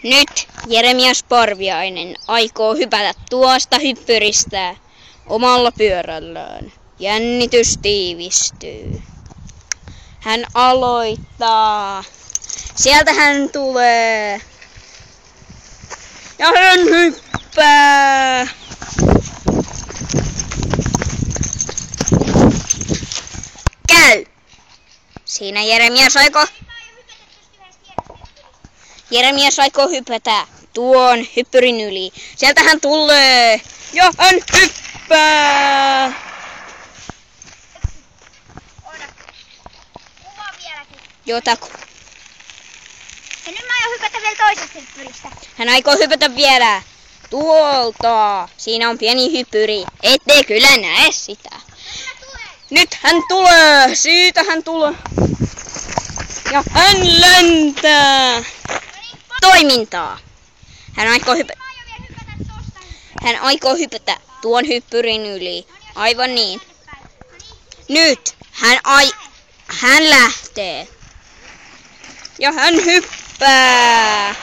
Nyt Jeremias Parviainen aikoo hypätä tuosta hyppyristä omalla pyörällään. Jännitys tiivistyy. Hän aloittaa. Sieltä hän tulee. Ja hän hyppää. Käy! Siinä Jeremias aikoo hypätä tuon hyppyrin yli. Sieltä hän tulee. Ja hän hyppää. Kuva vieläkin. Jotaku. Ja nyt mä aion hypätä vielä toisesta hyppyristä. Hän aikoo hypätä vielä tuolta. Siinä on pieni hyppyri. Ette kyllä näe sitä. Nyt hän tulee. Siitä hän tulee. Ja hän lentää. Toimintaa. Hän aikoo hypätä tuon hyppyrin yli. Aivan niin. Nyt hän lähtee. Ja hän hyppää.